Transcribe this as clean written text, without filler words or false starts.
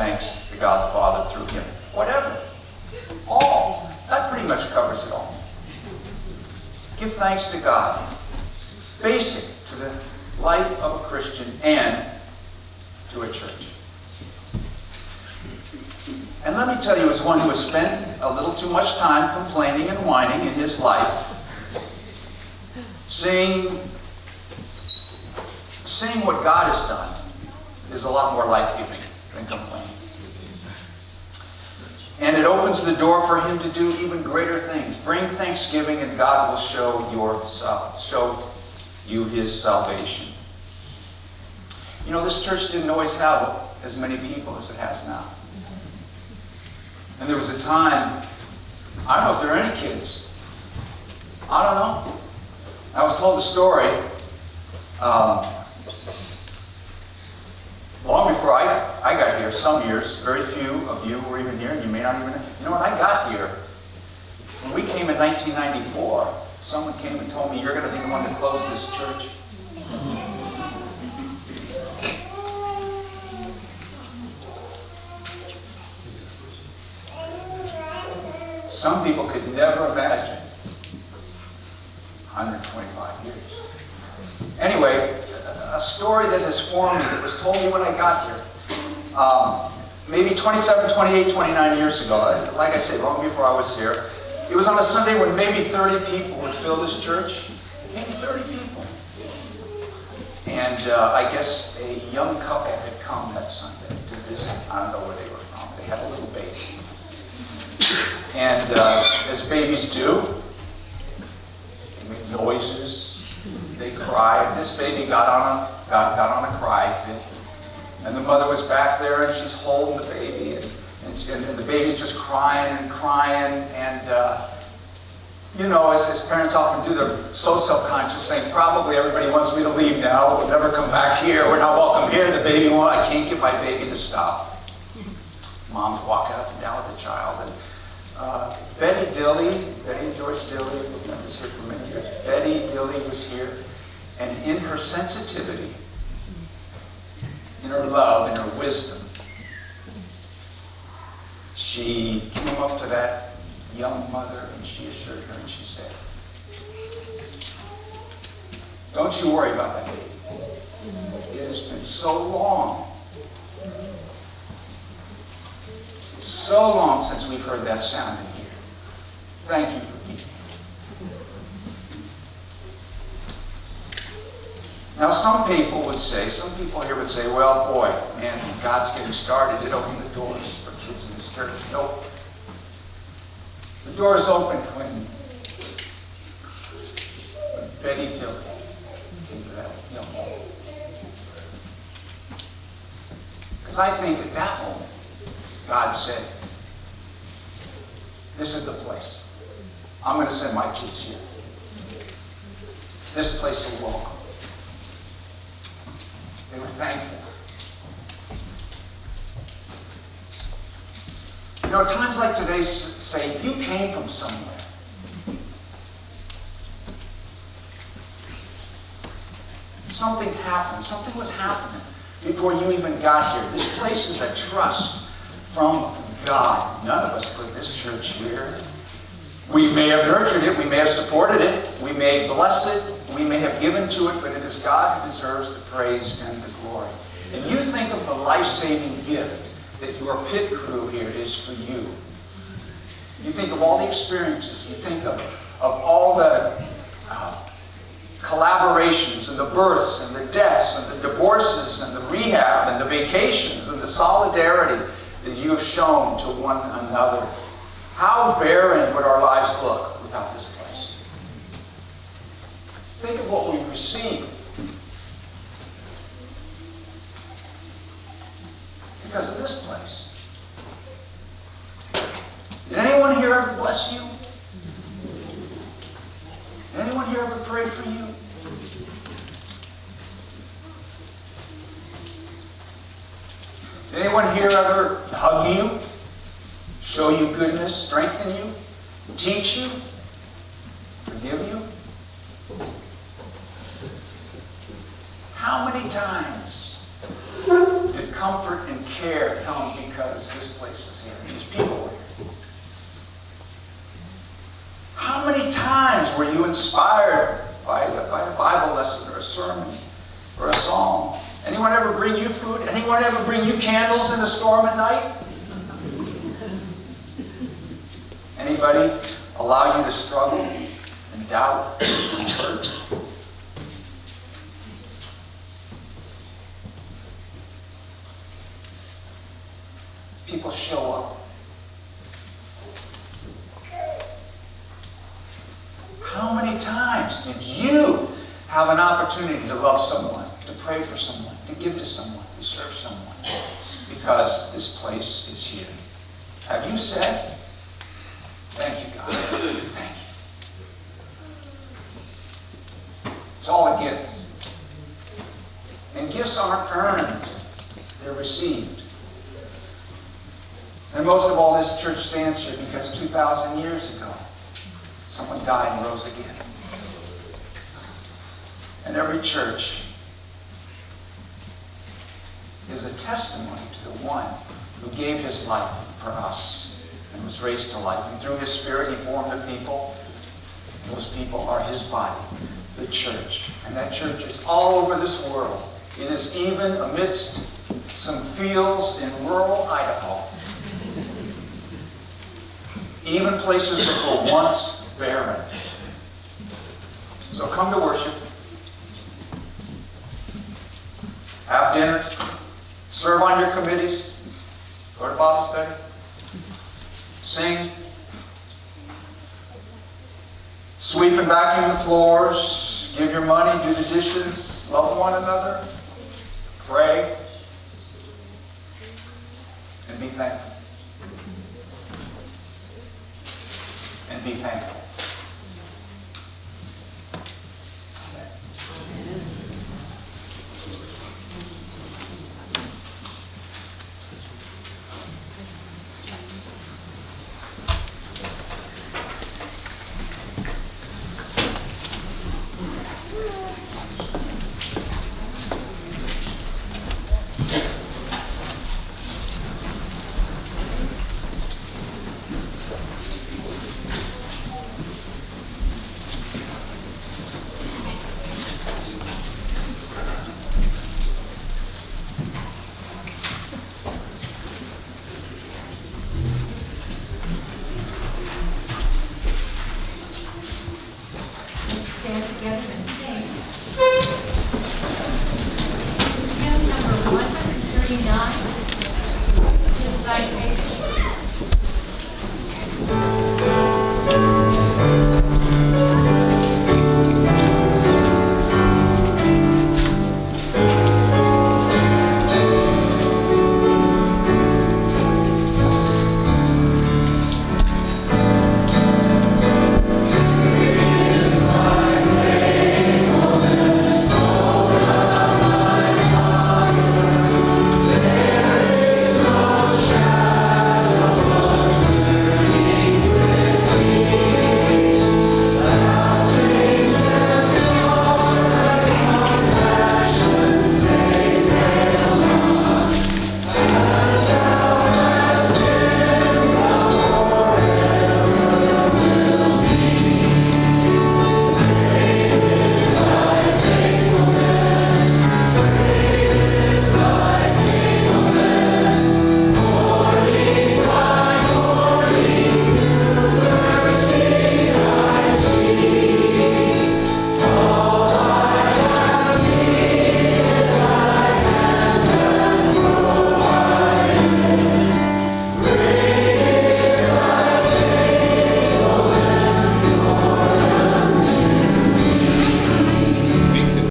thanks to God the Father through him. Whatever. All. That pretty much covers it all. Give thanks to God. Basic to the life of a Christian and to a church. And let me tell you, as one who has spent a little too much time complaining and whining in his life, seeing what God has done is a lot more life-giving than complaining. And it opens the door for him to do even greater things. Bring thanksgiving and God will show you his salvation. You know, this church didn't always have as many people as it has now. And there was a time, I don't know if there are any kids. I don't know. I was told a story long before I got here, some years. Very few of you were even here, and you may not even know. You know, when I got here, when we came in 1994, someone came and told me, you're going to be the one to close this church. Some people could never imagine 125 years. Anyway, a story that has formed me, that was told me when I got here, maybe 27, 28, 29 years ago, like I said, long before I was here. It was on a Sunday when maybe 30 people would fill this church. Maybe 30 people. And I guess a young couple had come that Sunday to visit. I don't know where they were from. They had a little baby. And as babies do, they make noises, they cry. And this baby got on a cry fit. And the mother was back there and she's holding the baby. And the baby's just crying and crying. And, you know, as parents often do, they're so self-conscious, saying, probably everybody wants me to leave now. We'll never come back here. We're not welcome here. The baby won't. I can't get my baby to stop. Mom's walking up and down with the child. And Betty and George Dilly, I was here for many years. Betty Dilly was here. And in her sensitivity, in her love, in her wisdom, she came up to that young mother and she assured her and she said, don't you worry about that baby. It has been so long since we've heard that sound in here. Thank you for being here. Now some people here would say, well, boy, man, God's getting started. It opened the doors for kids in this church. Nope. The doors opened when Betty Tilly came to that young woman. Because I think at that moment, God said, this is the place. I'm going to send my kids here. This place will welcome. They were thankful. You know, times like today say, you came from somewhere. Something happened. Something was happening before you even got here. This place is a trust from God. None of us put this church here. We may have nurtured it. We may have supported it. We may bless it. We may have given to it, but it is God who deserves the praise and the glory. And you think of the life-saving gift that your pit crew here is for you. You think of all the experiences. You think of all the collaborations and the births and the deaths and the divorces and the rehab and the vacations and the solidarity that you have shown to one another. How barren would our lives look without this place? Think of what we've received because of this place. Did anyone here ever bless you? Did anyone here ever pray for you? Did anyone here ever hug you, show you goodness, strengthen you, teach you, forgive you? How many times did comfort and care come because this place was here, these people were here. How many times were you inspired by a Bible lesson or a sermon or a song? Anyone ever bring you food? Anyone ever bring you candles in the storm at night? Anybody allow you to struggle and doubt and hurt? People show up. How many times did you have an opportunity to love someone, to pray for someone, to give to someone, to serve someone? Because this place is here. Have you said, thank you, God. Thank you. It's all a gift. And gifts aren't earned. They're received. And most of all, this church stands here because 2,000 years ago, someone died and rose again. And every church is a testimony to the one who gave his life for us and was raised to life. And through his Spirit, he formed a people. And those people are his body, the church. And that church is all over this world. It is even amidst some fields in rural Idaho. Even places that were once barren. So come to worship. Have dinners. Serve on your committees. Go to Bible study. Sing. Sweep and vacuum the floors. Give your money. Do the dishes. Love one another. Pray. And be thankful. And be thankful.